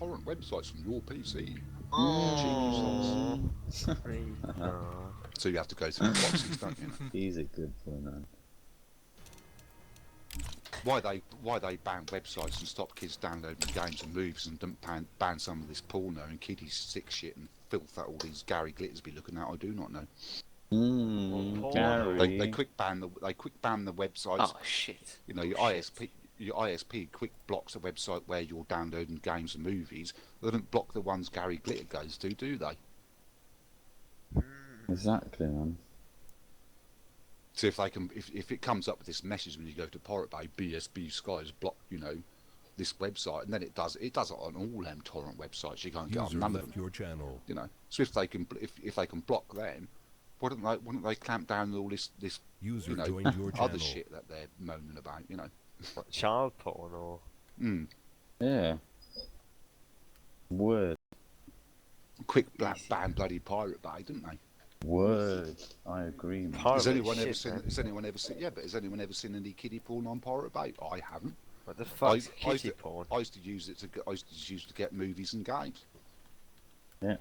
torrent websites from your PC. Oh. So you have to go through proxies, don't you? He's a good boy, man. Why they ban websites and stop kids downloading games and movies and don't ban some of this porno and kiddie sick shit and filth that all these Gary Glitters be looking at, I do not know. Gary. They quick ban the websites. Oh shit! You know, your ISP quick blocks a website where you're downloading games and movies. They don't block the ones Gary Glitter goes to, do they? Exactly, man. So if they can, if it comes up with this message when you go to Pirate Bay, BSB Sky's block, you know, this website, and then it does it on all them torrent websites. You can't get on none of them. Your channel. You know, so if they can block them, why don't they clamp down on all this User you know, joined your channel. other shit that they're moaning about, you know? What, child porn or? Yeah. Word. Quick ban bloody Pirate Bay, didn't they? Word. I agree, man. Has anyone ever seen? Yeah, but has anyone ever seen any kiddie porn on Pirate Bay? I haven't. What the fuck's kiddie porn? I used to use it to get movies and games. Yeah.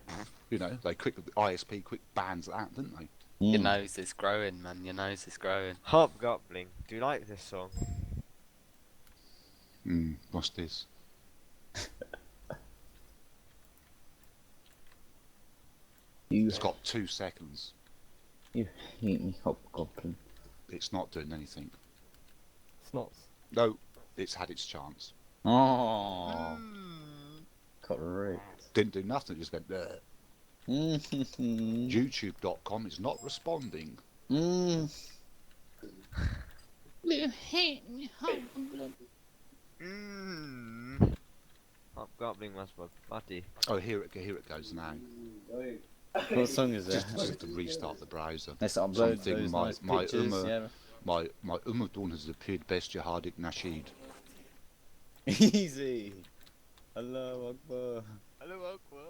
You know, they ISP quick bans that, didn't they? Your nose is growing, man. Your nose is growing. Hobgoblin, do you like this song? What's this? It's got 2 seconds. You hate me, Hobgoblin. It's not doing anything. It's not. No, it's had its chance. Oh. Got ripped. Didn't do nothing. Just went there. YouTube.com is not responding. Mm. You hate me, Hobgoblin. Hobgoblin was my buddy. Oh, here it goes now. What song is that? Just to restart the browser. Let's upload Something those my nice pictures, yeah. my Umadun has appeared best Jihadic Nasheed. Easy. Hello, Akbar. Hello, Aqua.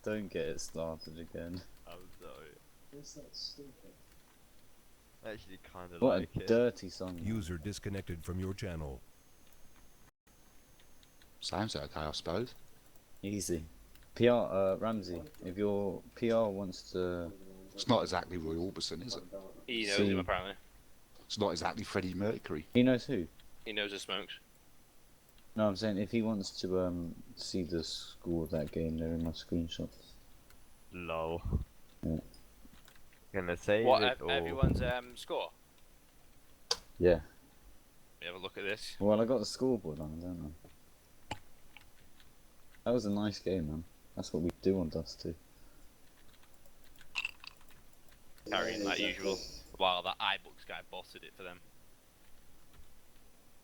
Don't get it started again. I'm sorry. Is that stupid? I actually kind of What like a it. dirty song. User disconnected from your channel. Sounds okay, I suppose. Easy. PR, Ramsey, if your PR wants to... It's not exactly Roy Orbison, is it? He knows See. him apparently. It's not exactly Freddie Mercury. He knows who? He knows the smokes. No, I'm saying if he wants to see the score of that game, they're in my screenshots. Lol. Yeah. Gonna save What, it or... everyone's score? Yeah. We have a look at this. Well, I got the scoreboard on, don't I? That was a nice game, man. That's what we do on Dust 2. Carrying like usual. While that iBooks guy botted it for them.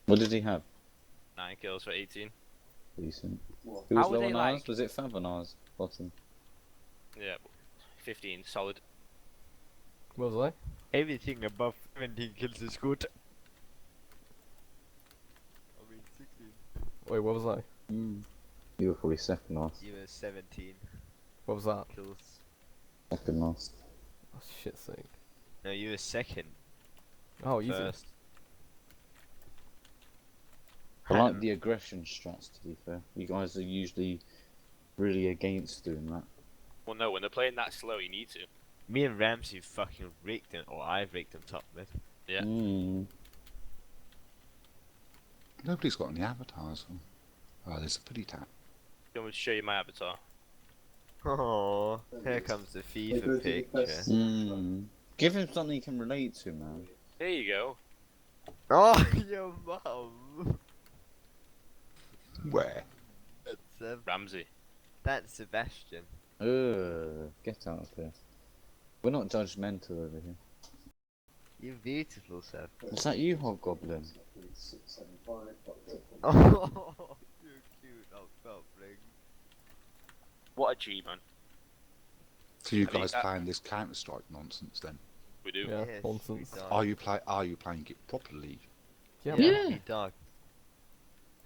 What did he have? 9 kills for 18. Decent. What? Who was How were low they on like- ours? Was it Fab on ours? Bottom. Yeah, 15 solid. What was Everything above 17 kills is good. I mean 16. I? Wait, what was I? You were probably second last. You were 17 What was that? kills. Second last. Oh, shit's sake. No, you were second. Oh, easy. First. I like the aggression strats, to be fair. You guys are usually really against doing that. Well, no, when they're playing that slow, you need to. Me and Ramsey fucking raked him, or I raked him top mid. Yeah. Nobody's got any avatars. Oh, there's a pretty tap. You want me to show you my avatar? Oh, here comes the FIFA picture. Give him something he can relate to, man. Here you go. Oh, your mum. Where? Ramsey. That's Sebastian. Get out of here. We're not judgmental over here. You're beautiful, Seb. Is that you, Hobgoblin? 675, Oh, you're cute, Hobgoblin. What a G, man. So you I mean, guys playing this Counter-Strike nonsense then? We do. Yeah, Yes, nonsense. we Are you playing it properly? Yeah, Yeah, man. we dog.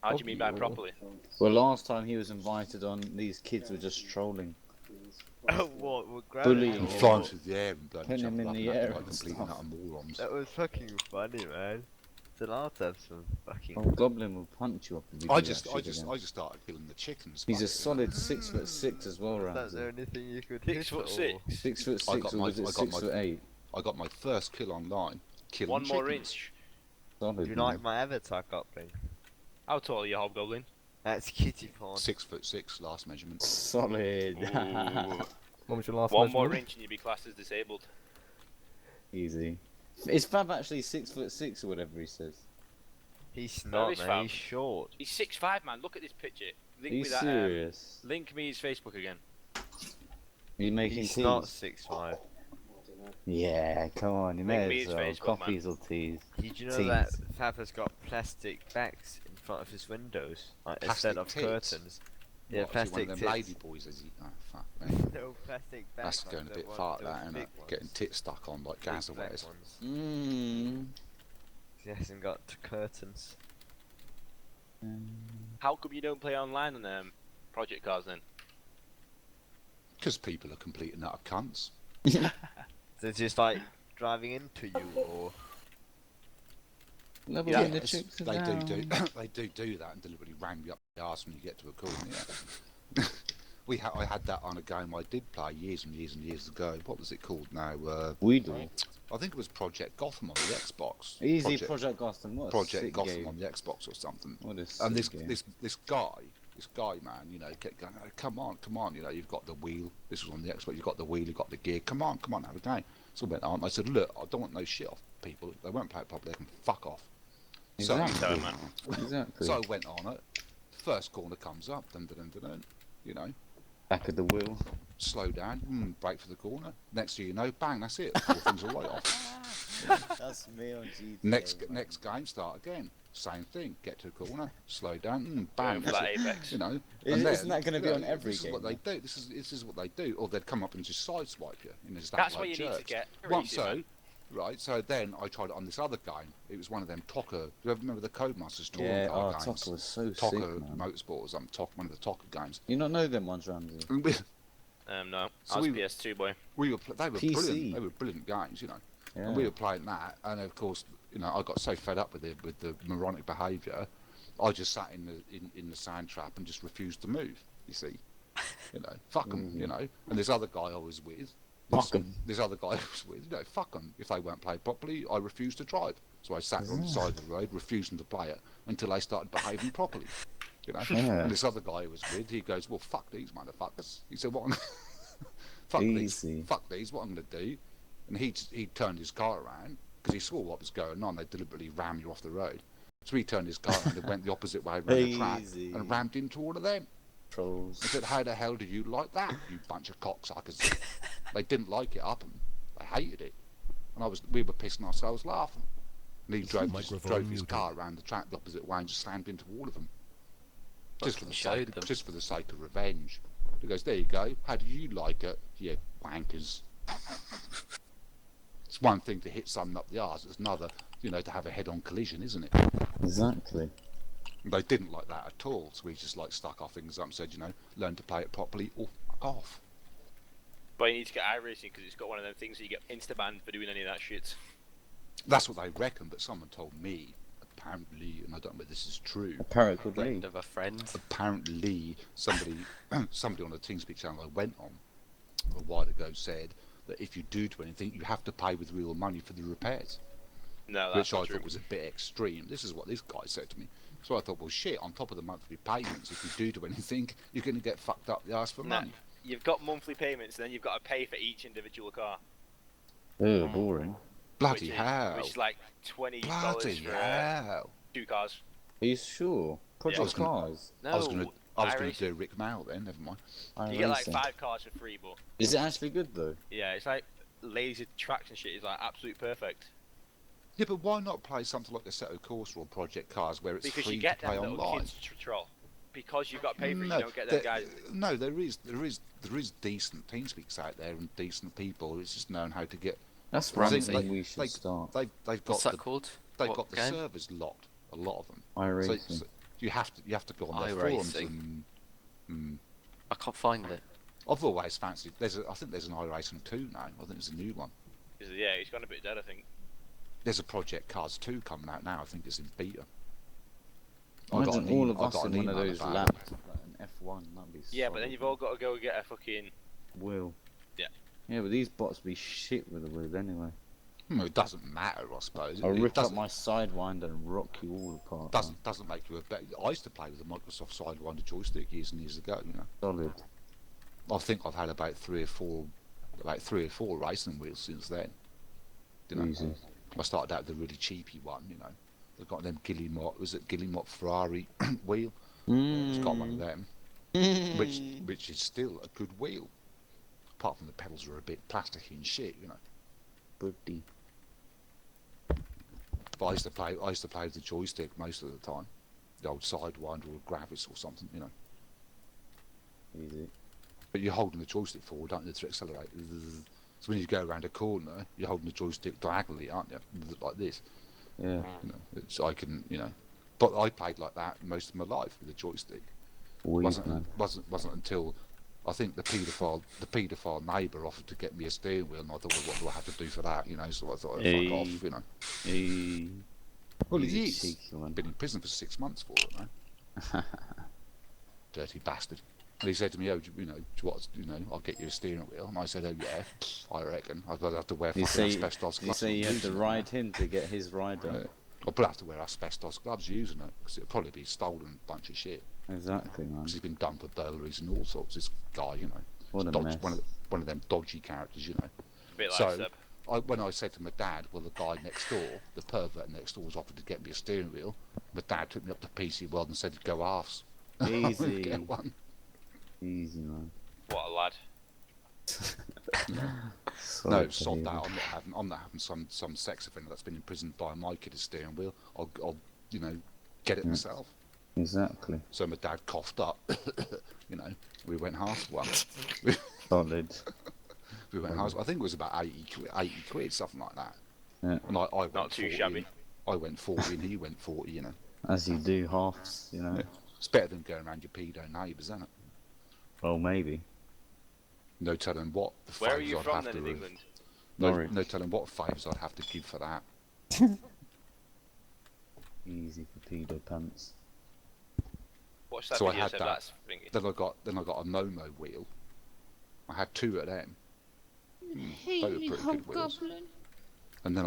How do you mean by properly? Well, last time he was invited on, these kids were just trolling. Oh, what? We're grabbing Bullying. him. And flying through the air and bloody Putting him jumping in up the and air like and completely stuff. utter morons. That was fucking funny, man. Still out have some fucking. Hobgoblin will punch you up if you do I that just shit again. started killing the chickens. He's a mate, solid 6'6" as well, Was Ramsey. there anything you could 6 hit? foot 6. 6'6", I got or my- was it I got my- 6'8"? I got my first kill online. Killing One more chickens. inch. Solid. Do you man. like my avatar Goblin? How tall are you, Hobgoblin? That's kitty porn. 6'6" last measurement. Solid. Ooh. What was your last One more measurement? inch and you'd be classed as disabled. Easy. Is Fab actually 6'6" or whatever he says? He's Where not, is man. Fab? He's short. He's 6'5", man. Look at this picture. Are Link you me that. serious? Link me his Facebook again. Are you making He's teas? not 6'5". Yeah, come on, you Link may me as his well. Facebook, man. Coffees or teas. Did you know Teas. that Fab has got plastic bags in front of his windows instead Plastic of tits? curtains? Yeah, What, is he one plastic of them lady tits. boys, is he? Oh, fuck me. No plastic bags. That's going a like bit the far, those that, isn't big it? ones. Getting tits stuck on like Big black gazaways. ones. Mmm. He hasn't got curtains. How come you don't play online on Project Cars then? Because people are complete and utter cunts. They're just like driving into you, or Level Yeah, in the Yes, chicks they around. they do that and deliberately ram you up the arse when you get to a corner. Yeah. I had that on a game I did play years and years and years ago. What was it called now? We do. I think it was Project Gotham on the Xbox. Easy Project Gotham. What a Project sick Gotham game. on the Xbox or something. What a And sick this game. this guy, man, you know, kept going, oh, come on, you know, you've got the wheel. This was on the Xbox. You've got the wheel, you've got the gear. Come on, have a game. So I went on. I said, look, I don't want no shit off people. They won't play it properly. They can fuck off. Exactly. So, man. Exactly. So I went on it. First corner comes up, dun, dun, dun, dun, dun, you know, Back of the wheel. slow down, brake for the corner. Next thing you know, bang, that's it. All things are right off. That's me on GTA. Next game, start again. Same thing. Get to the corner, slow down, bang, Going for that's that it. Apex. You know, Isn't and then, that going to you be know, on every this game? is what they though? do. This is what they do. Or they'd come up and just sideswipe you. You know, just That's act what like you need to jerks. get. Once Easy, so, man. right. So then I tried it on this other game. It was one of them Tocker. Do you ever remember the Codemasters touring Yeah, car oh, games? Tucker was so sick, Tocker man. Motorsport or something. One of the Tocker games. You not know them ones, Ramsey? No. So I was we- PS2 boy. They were PC. brilliant. They were brilliant games, you know. Yeah. And we were playing that, and of course, you know, I got so fed up with the moronic behaviour, I just sat in the sand trap and just refused to move. You see, you know, fuck 'em, you know. And this other guy I was with, Fuck 'em. this other guy I was with, you know, fuck 'em. If they weren't played properly, I refused to drive. So I sat on the side of the road, refusing to play it until they started behaving properly. You know. Yeah. And this other guy I was with, he goes, "Well, fuck these motherfuckers." He said, "What?" Fuck Easy. these, what I'm going to do. And he turned his car around because he saw what was going on. They deliberately rammed you off the road. So he turned his car around and went the opposite way around the track Easy. and rammed into all of them. Trolls. I said, how the hell do you like that, you bunch of cocksuckers? They didn't like it up and they hated it. And we were pissing ourselves laughing. And he drove Microphone his muted. car around the track the opposite way and just slammed into all of them. Just for, Fucking the showed sake, them. just for the sake of revenge. He goes, there you go. How do you like it, you wankers? It's one thing to hit someone up the arse. It's another, you know, to have a head-on collision, isn't it? Exactly. They didn't like that at all. So we just like stuck our fingers up and said, you know, learn to play it properly or fuck off. But you need to get iRacing because it's got one of them things that you get insta-banned for doing any of that shit. That's what they reckon. But someone told me, apparently, and I don't know if this is true. A parrot could Friend be. of a friend. Apparently, somebody on the TeamSpeak channel I went on a while ago said that if you do anything, you have to pay with real money for the repairs, No, that's which I not true. thought was a bit extreme. This is what this guy said to me. So I thought, well, shit, on top of the monthly payments, if you do anything, you're going to get fucked up the ass for No. money. You've got monthly payments, then you've got to pay for each individual car. Ugh, boring. Bloody which hell. Which is like $20 Bloody for hell. 2 cars. Are you sure? Project I was gonna- Cars. No, I was going to iRacing. do Rick Mal then, never mind. You get like iRacing. 5 cars for free, but Is it actually good though? yeah, it's like laser tracks and shit is like absolute perfect. Yeah, but why not play something like Assetto Corsa or Project Cars where it's Because free you get to play them little online? kids to troll. Because you've got to pay for it, you don't get them guys. No, there is decent TeamSpeaks out there and decent people. It's just knowing how to get. That's I think something we should they, start. They've got What's the that called? they've What got the game? servers locked. A lot of them. iRacing. So you have to go on their forums iRacing. and. I can't find it. I've always fancied. I think there's an iRacing 2 now. I think there's a new one. Yeah, it's gone a bit dead, I think. There's a Project Cars 2 coming out now. I think it's in beta. I got Imagine an all e- of I us got in an one of email those about laps, it. like an F1. That'd be. Yeah, but then solid, you've man. all got to go get a fucking. Wheel. Yeah. Yeah, but these bots be shit with the wheel anyway. It doesn't matter, I suppose. I'll It rip up doesn't, my sidewinder and rock you all apart. doesn't make you a better. I used to play with the Microsoft Sidewinder joystick years and years ago. Solid. I think I've had about three or four racing wheels since then. Easy. I started out with the really cheapy one. They've got them Guillemot Ferrari wheel. It's got one of them, which is still a good wheel. Apart from the pedals are a bit plasticky and shit. Buddy. But I used to play with the joystick most of the time, the old Sidewinder or Gravis or something. Easy. But you're holding the joystick forward, aren't you, to accelerate? So when you go around a corner, you're holding the joystick diagonally, aren't you? Like this. Yeah. So I can, But I played like that most of my life with the joystick. Weird, man. Wasn't until I think the paedophile neighbour offered to get me a steering wheel, and I thought, well, what do I have to do for that? So I thought, Hey. fuck off, Hey. Well, He's a he is. cheeky one. Been in prison for 6 months for it, man. Dirty bastard. And he said to me, "Oh, I'll get you a steering wheel." And I said, "Oh yeah, I reckon I'd have to wear You fucking say asbestos you gloves." say you have to using it, ride him to get his rider. man. I'll probably have to wear asbestos gloves using it, because it'll probably be stolen bunch of shit. Exactly, man. Because he's been done for burglaries and all sorts. This guy, What a dodgy, mess. one of them dodgy characters, A bit like So, Seb. when I said to my dad, well, the guy next door, the pervert next door, was offered to get me a steering wheel, my dad took me up to PC World and said, "Go arse." Easy. Get one. Easy, man. What a lad. No, Solid sod that. behaviour. I'm not having some sex offender that's been imprisoned by my kid a steering wheel. I'll get it myself. Exactly. So my dad coughed up. We went half one. Solid. We went half. I think it was about 80 quid, something like that. Yeah. And I went Not too 40, shabby. I went 40 and he went 40. As you do, halves, It's better than going around your pedo neighbours, isn't it? Well, maybe. No telling what the Where are favours you I'd from have then to in have- England? Norwich. No telling what favours I'd have to give for that. Easy for pedo pants. Watch that So I video, had Seb, that. that's thingy. Then I got a Momo wheel. I had two of them, Hey, They were pretty good wheels. Hobgoblin. and then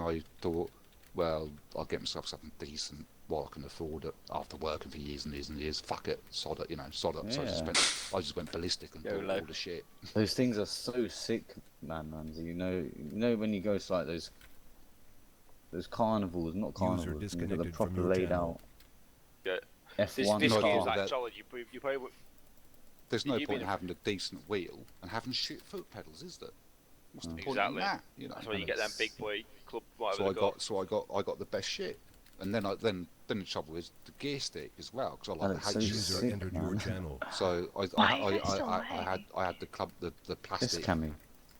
I thought, well, I'll get myself something decent while I can afford it. After working for years and years and years, fuck it, sod it, sod it. So Yeah. I just went ballistic and bought YOLO. all the shit. Those things are so sick, man. You know when you go to like those carnivals, not carnivals, and you've got the disconnected from proper your laid channel. out Yeah. This F1 this No, game's car. like that- solid. You probably There's no You've point been- in having a decent wheel and having shit foot pedals, is there? What's the point Exactly. in that? that's why you and get them it's- big boy club whatever So they're called. I got the best shit, and then the trouble is the gear stick as well, because I like That's the so H sick. User stick. entered your man. channel. So Why are you so I had the This plastic. Cammy.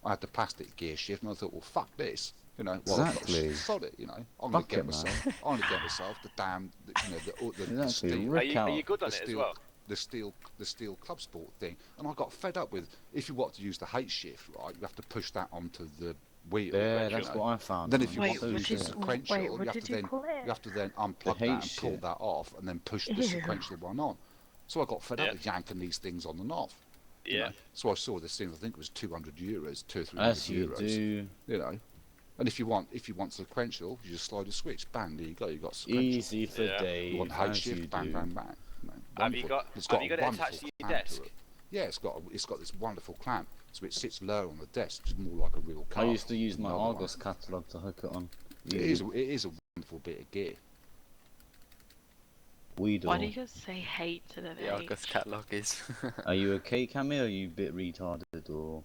I had the plastic gear shift, and I thought, well, fuck this. Well, Exactly. sod it. I'm Fuck gonna it, man. I'm gonna get myself the damn, the Exactly. steel. Rip Are out. you good on the it as steel, well? the steel club sport thing, and I got fed up with. If you want to use the H shift, right, you have to push that onto the wheel. Yeah, you that's know. what I found. Then if you man. Wait, want to what use did- the sequential, wait, what you have did to you then call it? you have to then unplug The that and H pull shift. that off, and then push the Ew. sequential one on. So I got fed up Yeah. with yanking these things on and off. Yeah. So I saw this thing. I think it was €200, 200-300 As you euros. do. And if you want sequential, you just slide a switch. Bang, there you go. You got sequential. Easy for Yeah. Dave. You want H As you shift, bang, do. bang, bang. Have you Wonderful. got It's have you a got it wonderful attached to your clamp desk? it. Yeah, it's got this wonderful clamp, so it sits low on the desk, it's more like a real I car. used to use my Another one. Argos catalogue to hook it on. It is a wonderful bit of gear. Weedle. Why do you guys say hate to the The Argos catalogue is. Are you okay, Cammy? Or are you a bit retarded or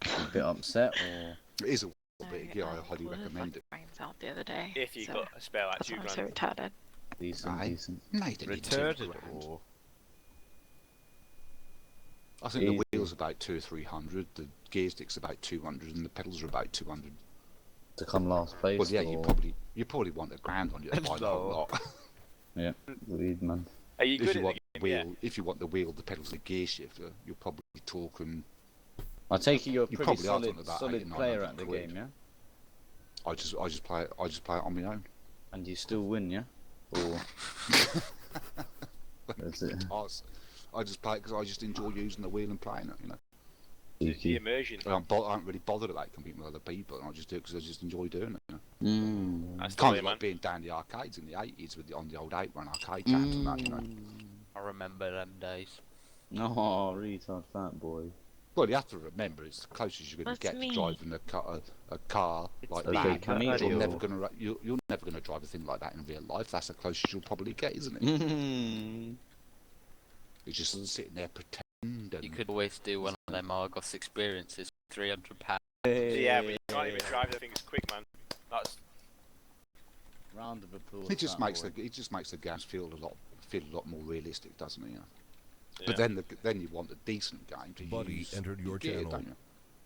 a bit upset or? It is a wonderful bit of gear. I highly pulled his recommend it. fucking brains out the other day. If you so got a spare like that's why I'm so £2,000. retarded. Decent, Aye. decent. No, you don't need Retarded £2,000. or I think the Easy. wheel's about 200 or 300, the gear stick's about 200, and the pedals are about 200. To come last place. Well, yeah, or... you probably want $1,000 on you to buy the whole No. lot. Yeah, weed man. Are you If good you at want the the game? Yeah. wheel, if you want the wheel, the pedals, the gear shifter, you're probably talking. I take it you're a You pretty probably are solid, talking about solid 800, player at the 900 game, yeah? I just play it on my own. And you still win, yeah? Or that's it. I just play it because I just enjoy using the wheel and playing it. You know, The Cheeky. immersion. I aren't really bothered about competing with other people. And I just do it because I just enjoy doing it. You know? That's the Kind way, of man. like being down the arcades in the 80s on the old 8-run arcade tabs and that. You know. I remember them days. Oh, retard fat boy. Well, you have to remember it's the closest you're going to That's get me. to driving a car like Okay, that. can You're you- never going to you're never going to drive a thing like that in real life. That's the closest you'll probably get, isn't it? Mm. You're just sitting there pretending. You could always do one of them Argos experiences, £300. Yeah, but you can't even drive the things quick, man. That's Round of applause. It just fat makes boy. the games feel a lot more realistic, doesn't it? Yeah. yeah. But then you want a decent game to Buddy use entered your gear, channel. don't you?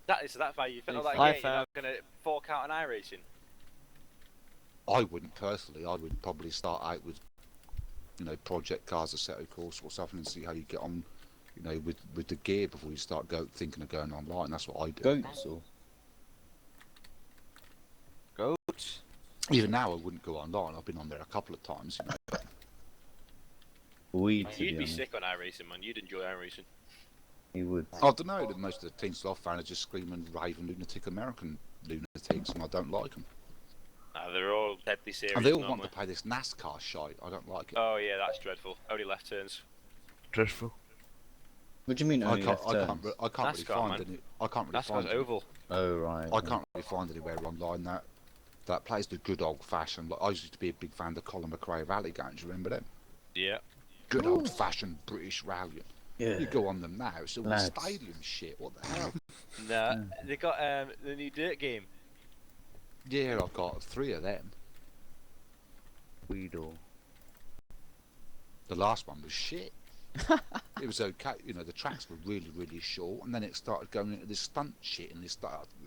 that's why you feel like Hi, you're not gonna fork out an iRacing. I wouldn't personally. I would probably start out with, project cars, Assetto Corsa or something, and see how you get on, with the gear before you start thinking of going online. That's what I do. Goats or Goats. Even now, I wouldn't go online. I've been on there a couple of times. weed to You'd be be honest. sick on iRacing, man. You'd enjoy iRacing. You would. I don't know. That most of the teams I've found are just screaming, raving, lunatic American lunatics, and I don't like them. They're all deadly serious. And they all want normally. to play this NASCAR shite. I don't like it. Oh yeah, that's dreadful. Only left turns. Dreadful. What do you mean I only can't. left I can't. turns? I can't really NASCAR, find man. any. I can't really That's find. oval. Oh right. I can't really find anywhere online that plays the good old fashioned. Like I used to be a big fan of the Colin McRae rally games. Remember them? Yeah. Good old fashioned British rally. Yeah. You go on them now, it's all Lads. stadium shit. What the hell? Nah, they got the new Dirt game. Yeah, I've got 3 of them. Weedle. The last one was shit. It was okay, the tracks were really, really short, and then it started going into this stunt shit, and as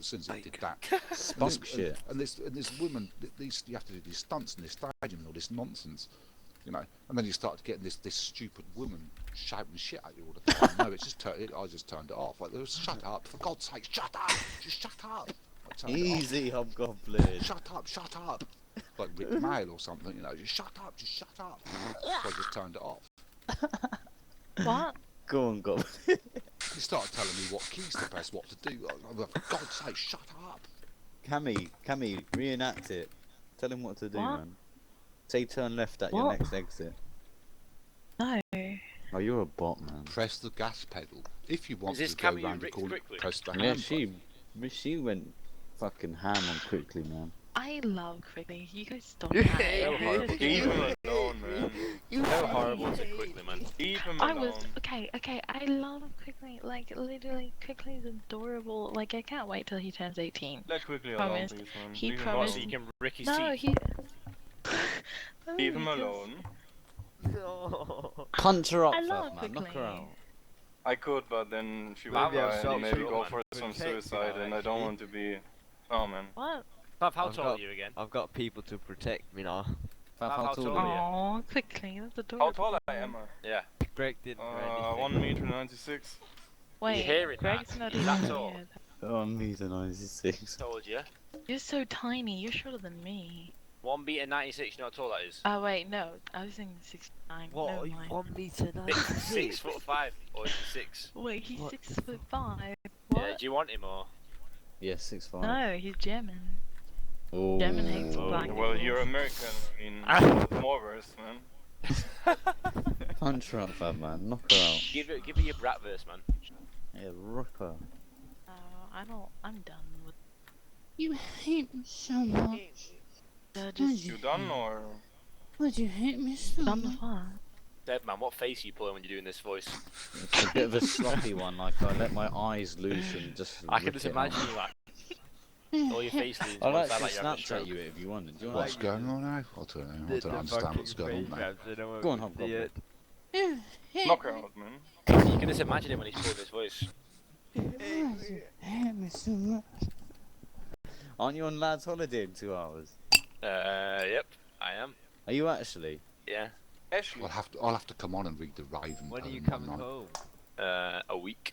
soon as it did that, Spunk shit. and this woman, you have to do these stunts in this stadium and all this nonsense, and then you start getting this stupid woman shouting shit at you all the time. No, I just turned it off. Like, shut up, for God's sake, shut up, just shut up. I turned it off. Easy, Hobgoblin. Shut up. Like Rick Mail or something, just shut up. So I just turned it off. What? Go on, Goblin. He started telling me what keys to press, what to do. I'm like, for God's sake, shut up. Cammy, reenact it. Tell him what to do, What? man. Say turn left at your What? next exit. No. Oh, you're a bot, man. Press the gas pedal. If you want Is this to go Cammy round the Rick corner, quickly? press the Yeah, hand she went fucking ham on quickly, man. I love quickly. You guys don't. You have hate it. So me. horrible. Leave him Leave alone, man. How horrible is it quickly, man? Leave him I alone. was okay. I love quickly. Like literally, quickly is adorable. Like I can't wait till he turns 18. Let quickly alone, Promise. please, man. He Leave him What, promised- so alone. you can rick his No, teeth? he. Leave him because alone. No. Punch her up, I love fat man. Knock her quickly. out. I could, but then she would Maybe cry I've and stopped maybe shooting, go man. for some Protect me suicide, now, and I don't want to be. Oh man. What? Pav, how I've tall got- are you again? I've got people to protect me now. Fat, How how tall tall are are you? Oh, quickly. That's adorable. How tall I am? Yeah. Greg didn't do anything. 1 1 meter 96. Wait, You hearing Greg's that? not Is even that tall? here. 1 meter 96. Told you. You're so tiny. You're shorter than me. 1 meter 96. You know how tall that is? Oh wait, no. I was thinking 69. What? Never Are you mind. 1 meter 6 foot 5 or is he 6? Wait, he's What? 6'5". Yeah. What? Do you want him or? Yeah, 6'5". No, he's German. Oh. German hates Oh, black well, people. you're American. I mean, more worse, man. Punch her up, fat man. Knock her out. Give her your brat verse, man. Yeah, rock her. I don't. I'm done with. You hate me so much. Just You done or? Would you hate me so done much? with what? Dead man, what face are you pulling when you're doing this voice? It's a bit of a sloppy one, like I let my eyes loose and just. I can rip just it imagine off. you like all your face leans to I'll one side actually like you're having a Snapchat stroke. you it if you wanted. Do you want What's going on now? I don't understand what's going on now. Go on, Hobgoblin. You hate Knock her me. out, man. You can just imagine him when he's pulling his voice. Would you hate me so much? Aren't you on lads' holiday in 2 hours? Yep, I am. Are you actually? Yeah. Ashley. I'll have to come on and read the Raven. When are you poem coming one night. home? A week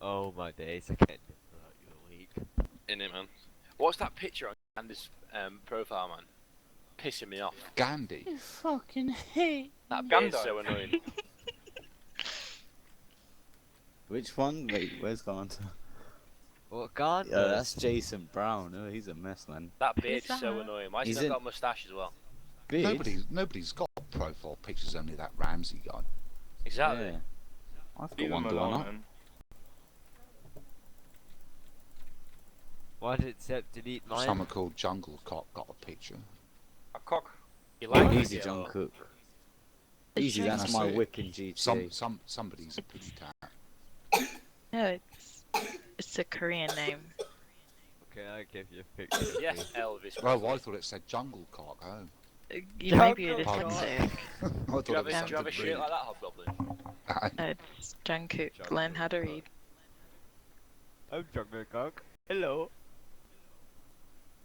Oh my days, I can't live without you a week. in it, man. What's that picture on Andy's profile, man? Pissing me off. Gandhi. You fucking hate. That beard's so annoying. Which one? Wait, where's Garner? What god? Yeah, that's Jason Brown. Oh, he's a mess, man. That beard's that? so annoying. Why has He's he in- not got a moustache as well? Beard? Nobody's got profile pictures. Only that Ramsey guy. Exactly. Yeah. I've got Leave one, him do I alone, not? man. Why did Seb delete mine? Someone called Jungle Cock got a picture. A cock. You like Easy, it, John or- Cook. The Easy, Jungle that's my Cook. whip in GTA. Somebody's a pretty cat. No, it's a Korean name. Okay, I give you a picture. Yes, Elvis. Well, I thought it said Jungle Cock. Oh. You might be a Jungle Cock. dyslexic. I Do thought you it have was a, do you have a something shirt like that, Hobgoblin? rude. It's Jungkook. Learn how to read. I'm Jungle Cock. Hello.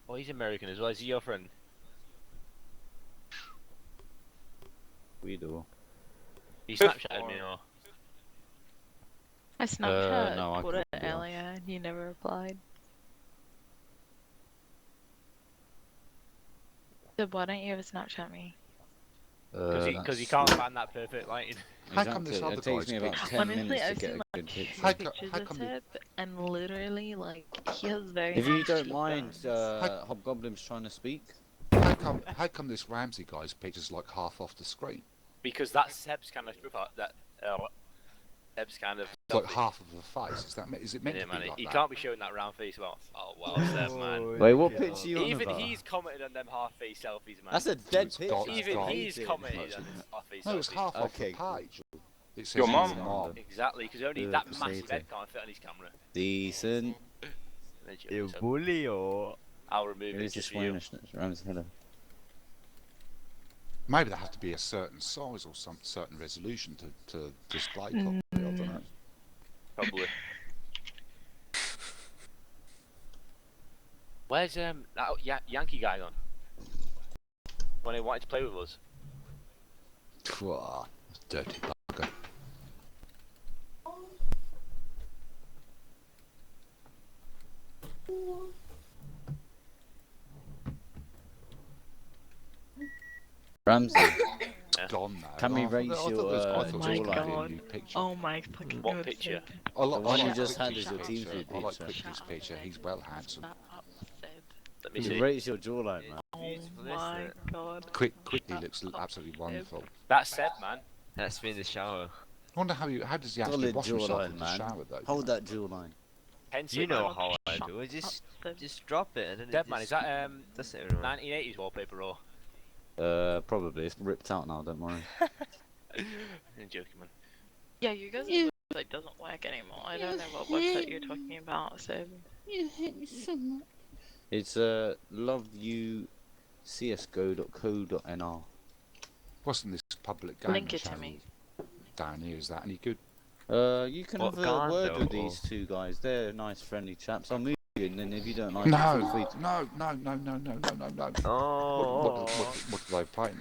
Oh, he's American as well. Is he your friend? Guido. He Snapchatted me, or? I Snapchat no, I called it couldn't do that. earlier and you never replied. So why don't you ever Snapchat me? Because you can't find that perfect lighting. How come this Exactly, other it takes guy's me about picture- 10 Honestly, minutes to I've get seen a like good two picture. pictures how of come Seb, and literally, like, he has very If you nice don't mind, cheekbones. Hobgoblin's trying to speak. How come this Ramsey guy's picture's like half off the screen? Because that's Seb's kind of profile. Seb's kind of. It's like half of the face. Is it meant Yeah, to be man. like You that? can't be showing that round face. Well, oh well, Seb, man. Wait, what picture you on Even about? he's commented on them half-face selfies, man. That's a dead It's picture. got- that's it's Even got- he's deleted. commented on his half-face No, it's selfies. half off Okay, the cool. page. It says Your his mum. mom. Exactly, because only Ugh, that Crusader. massive head can't fit on his camera. Decent. You So bully or? I'll remove Who it is this just for you. Swedish Ramsey? Hello. Maybe there has to be a certain size or some certain resolution to display properly. I don't know. Probably. Where's that Yankee guy gone? When he wanted to play with us. Pwah, dirty bugger. Ramsey, It's gone now. Can we I thought- raise I thought your, this guy uh, thought Oh this my was a God. new picture. Oh my fucking What god. picture? Seb. I like, The one I you like just had Quickly's as your team picture. view I like picture. Quickly's picture. He's well handsome. Shut up, Seb. Let me you see. raise your jawline, man. Oh Beautiful, isn't my it? god. Quickly Shut looks up, absolutely Seb. wonderful. That's Seb, man. That's me in the shower. I wonder how does he actually Solid wash himself jawline, in the man. shower though? Hold that jawline. Hence You it, know man. how I Shut do it. Seb. Just drop it and then Dead it man, just is that does it everywhere. 1980s wallpaper or? Probably. It's ripped out now, don't worry. I'm joking, man. Yeah, you guys' You- website doesn't work anymore. I don't know what website you're talking about, Seb. You hate me so much. It's loveyoucsgo.co.nr. Wasn't this public gaming Link it to channel me. down here? Is that any good? You can What, have a word Garndo with or- these two guys. They're nice, friendly chaps. I'll move you, and then if you don't like it, No, feel free to... no. Oh. What do they play?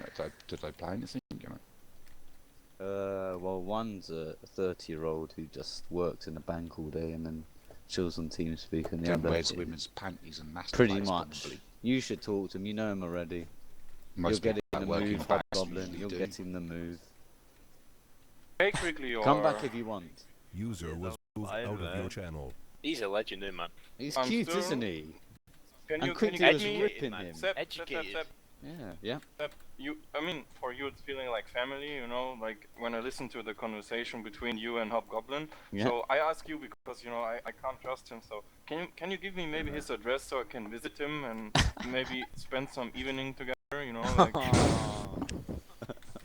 Do they play anything? You know? Well, one's a 30-year-old who just works in a bank all day and then chills on TeamSpeak, and the Then other... wears women's panties and masturbates. Pretty much. Probably. You should talk to him. You know him already. Most You're getting people the that work in move, banks Hobgoblin. usually You're do. getting the move. Hey, quickly, or... Come back if you want. User was moved fine, out of your man. channel. He's a legend, isn't man? He's I'm cute, still- isn't he? Can And you quickly get was me... ripping man. him. Educated. Yeah. I mean, for you it's feeling like family, you know, like when I listen to the conversation between you and Hobgoblin. Yeah. So I ask you because, you know, I can't trust him, so can you give me maybe his address so I can visit him and maybe spend some evening together, you know, like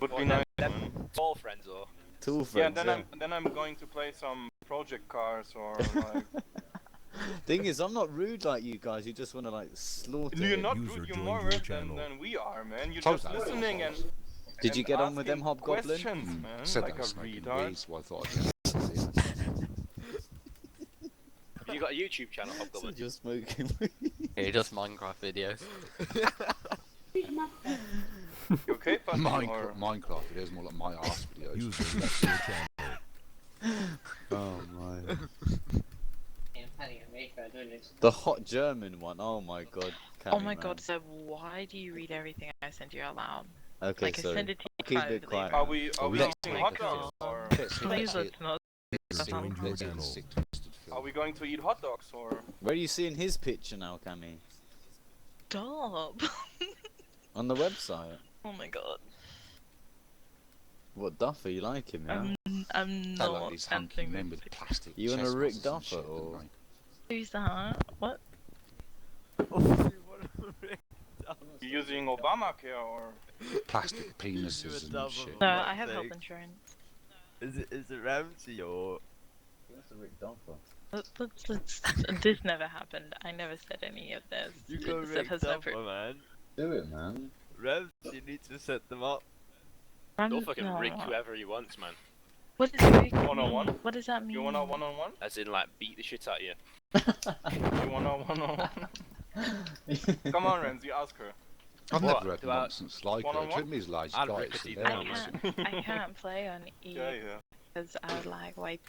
would be Well, nice, them- man. All friends or? Two Yeah, friends. then I'm going to play some project cars or like Thing is, I'm not rude like you guys. You just want to like slaughter. you're him. not User rude, you're joined more your rude channel. than we are, man. You're Told just that. listening and Did you and get on with them, asking Hobgoblin? questions, man, Said like that a was smoking retard. weed, so I thought I'd just Have you got a YouTube channel, So Hobgoblin? you're smoking. He does Minecraft videos. You okay, buddy? or- Minecraft videos, more like my ass videos. User left your channel. Oh my. The hot German one. Oh my god. Oh my Cammy, god, man. so why do you read everything I send you out loud? Okay, Like, I sorry. send it to you Keep it privately. quiet. Are we Well, are we let's eating take hot the dogs film. or Please, let's not. Joined your Let's hit the channel. sick twisted film. are we going to eat hot dogs or? Where are you seeing his picture now, Cammy? Stop! On the website. Oh my god. What Duffer? You like him, yeah? I'm They're not like these hunky answering men this. with plastic You want a chest Rick muscles and Duffer shit, or- don't they? Who's that? What? You using Obamacare or? Plastic penises and shit. No, I have health insurance. Is it Ramsey or? That's a Rick Duffer. This never happened. I never said any of this. You got This Rick has no Duffer, man. Do it, man. Ramsey needs to set them up. Dolph can rig whoever he wants, man. What does rig One-on-one? mean? What does that mean? You wanna one-on-one? As in, like, beat the shit out of you. You wanna one-on-one? Come on, Ramsey, ask her. I've What? never heard Do I- nonsense like it. One-on-one? To me, it's like I'd guys. rip it I down. can't play on E Yeah. because I would like wait.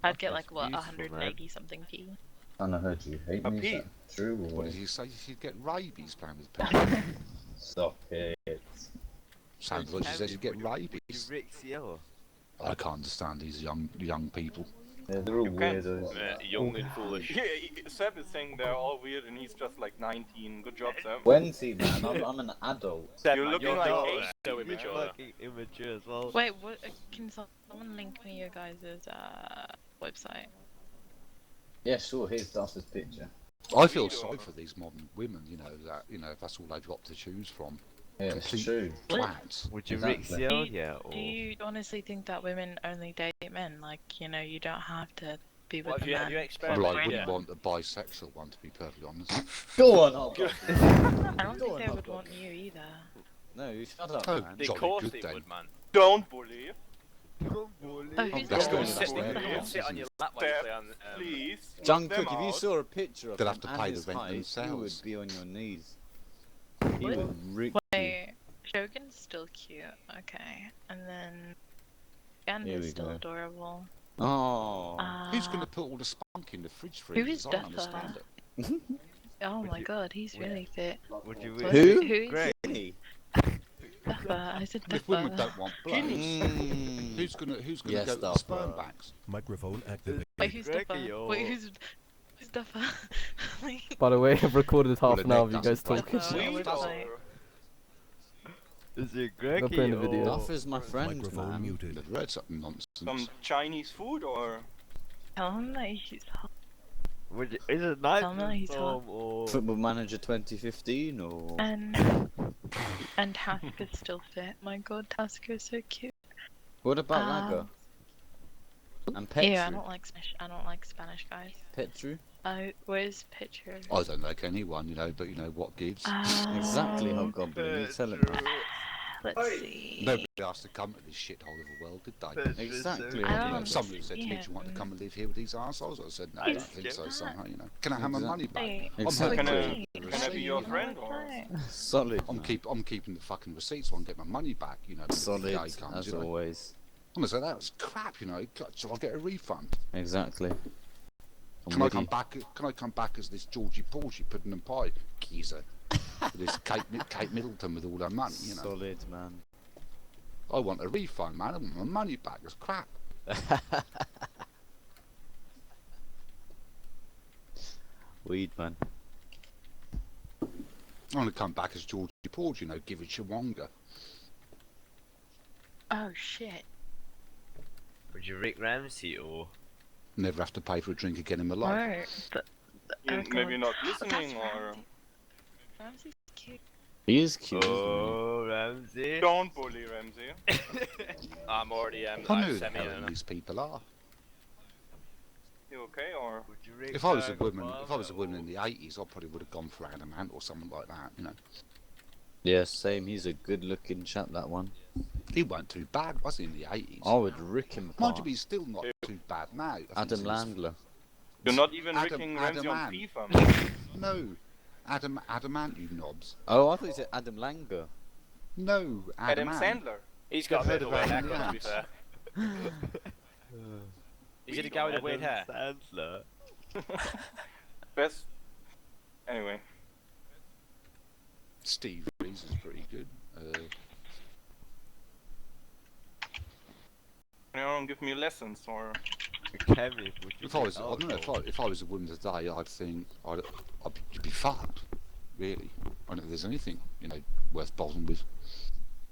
I'd get like what That's beautiful, man. 180 something P. And I heard you hate A me. Is pea. that true or What did he say? You'd get rabies playing with pens. Stop it. Sounds like he says you get You rabies. Rick CL. I can't understand these young people. Yeah, they're all You can't- weirdos. Young and foolish. Yeah, Seb is saying they're all weird and he's just like 19. Good job, Seb. When's he, man? I'm an adult. You're looking You're like not 8. so You're immature. fucking immature as well. Wait, what? Can someone link me your guys' website? Yeah, sure. Here's Duffer's picture. I feel sorry for these modern women. If that's all they've got to choose from. Yeah, it's Complete true. Twats. Would you Exactly. Rick CL? Yeah. Or... Do you honestly think that women only date men? Like, you don't have to be with What, a have you man. experimented? Well, I Yeah. wouldn't want a bisexual one, to be perfectly honest. Go on, Hobgoblin. I don't Go think on, they would Hobgoblin. want you either. No, you shut up, Oh, man. Of Jolly course good they then. would, man. Don't bully. Oh, who's That's that? the Go one sit, that's What the there. hell? sit on your lap while you play on. Please. knock Jungkook, them if you out. saw a picture of They'll him have to and pay the his rent height, you themselves. would be on your knees. He What? would rick you. Wait, Shogun's still cute. Okay, and then Here we Ganda's still go. adorable. Oh. Who's going to put all the spunk in the fridge for Who him? is I don't Duffer? understand it. Oh Would my you- god, he's really fit. Would you What? Rick? Who? Who is Greg. Hey. Duffer? I said If women Duffer. don't want blokes, Mm. who's gonna Yes, go to the Duffer. sperm banks? Microphone activated. Wait, who's Greggy Duffer? or- Wait, who's Duffer? Like, By the way, I've recorded half Well, an hour of the you neck guys doesn't talking. Duffer, Sweet which or- site? Is it Greggy playing the video. or... Duffer's my friend, Microphone man. muted. They've read something nonsense. Some Chinese food or? Tell him that he's hot. Would you... Is it Tell me Night he's hot. Storm or... Football Manager 2015 or? And Tasker's still fit. My god, Tasker's so cute. What about Um, Lager? And Petru? Yeah, I don't like Spanish guys. Petru? Where's picture? I don't like anyone, but what gives. Exactly, Hobgoblin. You tell him that. Let's see. Nobody asked to come to this shithole of a world, did they? Exactly. I don't Somebody said to me, understand. "Do you want to come and live here with these arseholes?" I said, "No, I Yes. don't think so." Somehow, Can I have my money back? Wait, Exactly. Can wait, I be your friend or? Solid. I'm man. keeping the fucking receipts so I can get my money back. Solid, The day comes, as always. I'm gonna say that was crap. So I'll get a refund. Exactly. I'm Can I with come you. back? Can I come back as this Georgie Porgy pudding and pie geezer? With this Kate Middleton with all her money, Solid, man. I want a refund, man. I want my money back. It's crap. Weed, man. I want to come back as Georgie Porgy, give it Chawonga. Oh shit. Would you Rick Ramsey or... Never have to pay for a drink again in my life. No, You oh maybe God. not That's listening or? Ramsey's cute. He is cute. Oh, Ramsey. Don't bully Ramsey. I'm already I know like who the semi hell these people are. You okay or? Would you Rick If I was a Barack woman, Obama in the '80s, I probably would have gone for Adamant or someone like that. Yeah, same. He's a good-looking chap, that one. He wasn't too bad, was he, in the '80s? I would rick him Mind apart. you, he's still not too bad now. I think Adam he's- Landler. You're not even Adam- ricking Ramsey on Adam FIFA, man. No, Adamant, you knobs. Oh, I thought you said Adam Langer. No, Adam Adamant. Sandler. He's got a Heard bit of a about weird him, haircut, to be yeah. fair. Is it a guy with a weird hair? Sandler. Best. Anyway. Steve Rees is pretty good. Anyone give me lessons or? Kemi, would you If I was, I take don't know, alcohol? if I was a woman today, I'd think I'd be fucked. Really, I don't think there's anything worth bothering with.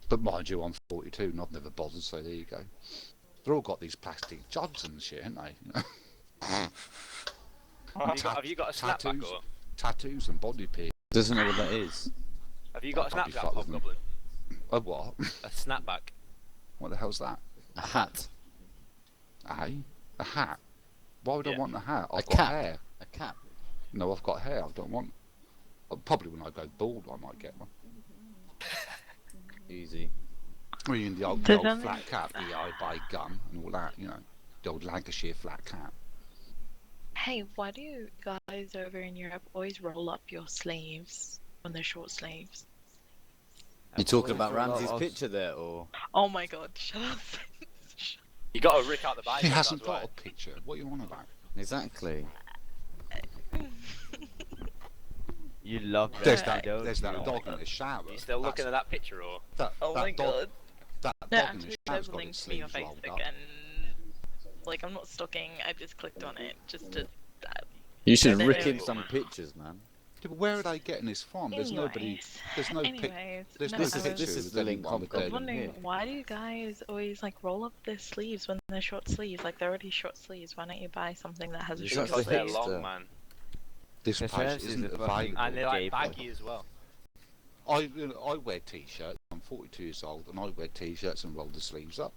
But mind you, I'm 42 and I've never bothered, so there you go. They've all got these plastic jugs and shit, haven't they? Have you got a snapback tattoos, or? tattoos and body piercings. Doesn't know what that is. Have you got a I'd be snapback, fucked with them. Hobgoblin? A what? A snapback. What the hell's that? A hat. A hat? Why would I Yeah. want a hat? I've A got cap. hair. A cap. No, I've got hair. I don't want. Probably when I go bald, I might get one. Easy. I mean, the old Does that flat cap, the I buy gum and all that, the old Lancashire flat cap. Hey, why do you guys over in Europe always roll up your sleeves when they're short sleeves? You talking about For a lot Ramsey's of- picture there, or? Oh my god, shut up. You got to rip out the Bible. He hasn't that's got why. a picture. What are you on about? Exactly. You love There's that, that. don't There's that you? dog in the shower. Are you still looking at that picture, or? Oh my god. That No, dog in actually, the there's shower's a got link its to me on sleeves rolled Facebook up. and like I'm not stalking, I just clicked on it just to You should Then rip anyway. him some pictures, man. Yeah, but where are they getting this from? There's nobody. There's no pic. Anyways, There's no, no This is- I picture this is of the link anyone with I've got. was their- wondering here. why do you guys always like roll up their sleeves when they're short sleeves? Like they're already short sleeves. Why don't you buy something that has a Because short Because they're sleeve? hipster. long, man. This The page chances isn't of available. fucking- And they're like Gay baggy as well. I wear t-shirts. I'm 42 years old, and I wear t-shirts and roll the sleeves up.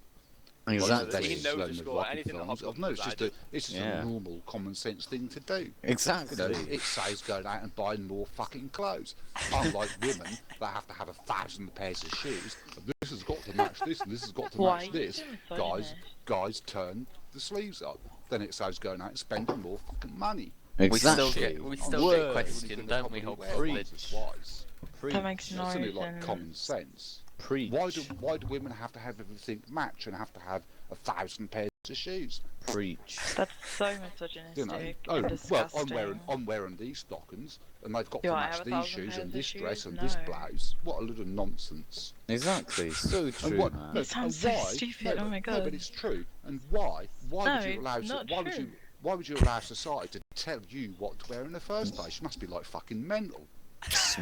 Exactly. You know the score, anything that Hobgoblin No, it's just provided. it's just Yeah. a normal common sense thing to do. Exactly. It saves going out and buying more fucking clothes. Unlike women that have to have 1,000 pairs of shoes. And this has got to match this, and this has got to Why match are you this. so Guys turn the sleeves up. Then it saves going out and spending more fucking money. Exactly. We still get Word. questioned, don't we, Probably Hobgoblin? wear it twice. Preach. That makes no Isn't it like sense. common sense? Preach. Why do women have to have everything match and have to have 1,000 pairs of shoes? Preach. That's so misogynistic You know, and well, disgusting. I'm wearing these stockings, and they've got Do to I match have these 1,000 shoes pairs and of this dress shoes? and this No. blouse. What a little nonsense! Exactly. So And true, what? man. No, It sounds and so why? stupid, No, oh my No, God. but it's true. And why? Why No, would you allow? it's not true. Why would you allow society to tell you what to wear in the first place? You must be like fucking mental.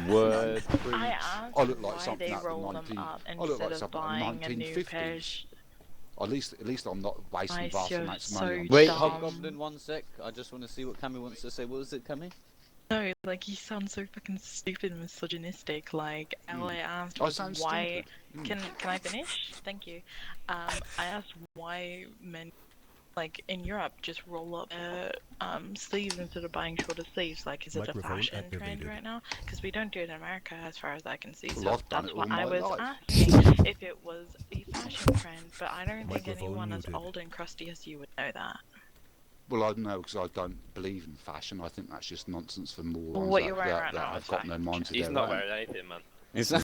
Word. Preach. I asked I look like why something they out of the roll 19 them up I look instead like of something out of the buying a new pair of 1950s. At least I'm not wasting Guys, vast you're amounts of so money on Wait, dumb. Hobgoblin, 1 sec. I just want to see what Cammy wants to say. What was it, Cammy? No, like you sound so fucking stupid and misogynistic. Like all I asked I was sound why. stupid. Can I finish? Thank you. I asked why men, like in Europe, just roll up their sleeves instead of buying shorter sleeves. Like, is it a Microphone fashion trend activated. right now? Because we don't do it in America, as far as I can see. Well, So I've done that's it what all I my was life. asking if it was a fashion trend. But I don't think Microphone anyone as muted. old and crusty as you would know that. Well, I know because I don't believe in fashion. I think that's just nonsense for morons What that, you're wearing that, right that now have is got no fashion. mind to He's their not own. wearing anything, man. Exactly.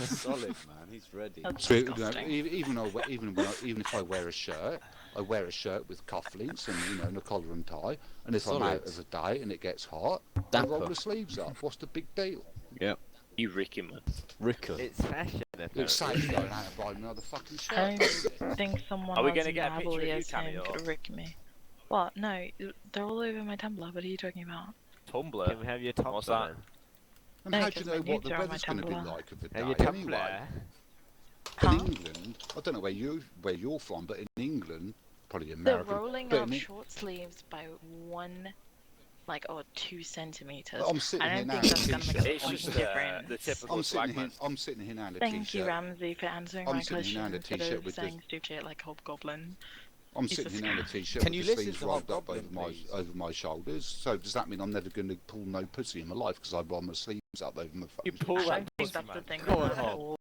He's solid, man. He's ready. That's So, disgusting. even if I wear a shirt with cufflinks and and a collar and tie, and if I'm Solid. out of a day and it gets hot, I Dapper. roll the sleeves up. What's the big deal? Yep. You Ricky, man. Ricker. It's fashion, It's apparently. safe going out and buying another fucking shirt. I don't think someone Are we as gonna get a picture of nabbly you, as him Cammy, or- could rick me. What? No, they're all over my Tumblr. What are you talking about? Tumblr. Can we have your Tumblr What's that? then? And No, how do 'cause you know my what the nudes are on my weather's going to be Tumblr. like of the Have your day Tumblr? anyway? Huh? In England, I don't know where you're from, but in England, probably They're America. rolling but up in, short sleeves by 2 centimeters. I'm sitting I here don't now think in that's a gonna make t-shirt. a It's fucking just difference. the typical I'm swag, sitting here. man. I'm sitting here now in a Thank you, t-shirt. Ramsey, for answering I'm my sitting here now in a question instead t-shirt of with the- saying stupid like Hobgoblin. I'm Jesus sitting here in a t-shirt Can with you the listen sleeves to rolled up Hobgoblin, please? over my shoulders. So does that mean I'm never going to pull no pussy in my life because I roll my sleeves up over my You fucking pull I that don't think pussy, that's the man. thing. Go on, that's Hob. all-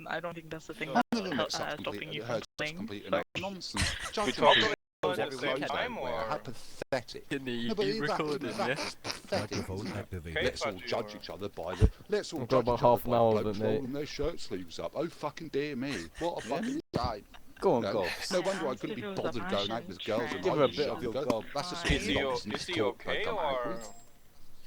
I don't think that's the thing No, that's no, it's not stopping complete, you it from hurts playing. complete Sorry. nonsense. We Judging talk people about it what at the clothes same they time, wear, or how pathetic. Can you, No, but you recorded, that yeah? is pathetic. Microphone isn't it? activated. Let's all Budgie judge or- each other by the. Let's all We've got judge about each other half an by hour of blokes it, mate. rolling their shirt sleeves up. Oh fucking dear me! What a fucking day! Go on, No, Gobs. no wonder I asked couldn't if be it was a bothered going out fashion with girls. trend. And Give I her a was bit young of your girl. gob. That's the Is sort Is of he, nonsense is he talk they okay come out or with.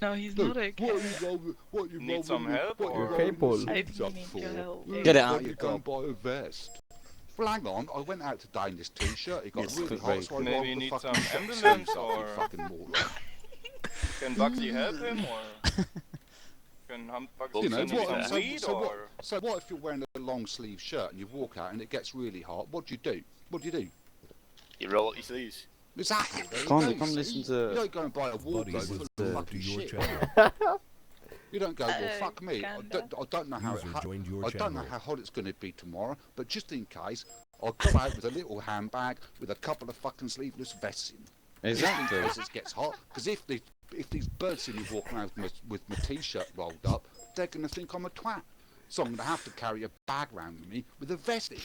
No, he's Look, not okay. what you roll, what you Need roll some with your- help, what you or- roll Okay, your Paul. I sleeves up need for? your help. Look, Get it why out you your go and gob. buy a vest? Well, hang on, I went out today in this t-shirt. It got Yes, really quick hot, break. so I Maybe rolled you the need fucking some sleeves ambulance, up, you or- fucking moron. can Bugsy help him, or can Bugsy You know, send him what, some so, weed, so, what, or so what if you're wearing a long sleeve shirt and you walk out and it gets really hot? What do you do? What do you do? You roll up your sleeves. Exactly. There you Come go, on, come see? listen You to don't go and buy a wardrobe Buddy full was of to fucking your shit. channel. You don't go, well, fuck me. kinda. I don't know how User joined your I don't know channel. how hot it's going to be tomorrow, but just in case, I'll go out with a little handbag with a couple of fucking sleeveless vests in. Exactly. Just in case it gets hot. Because if these birds see me walking around with my t-shirt rolled up, they're going to think I'm a twat. So I'm going to have to carry a bag round with me with a vest in.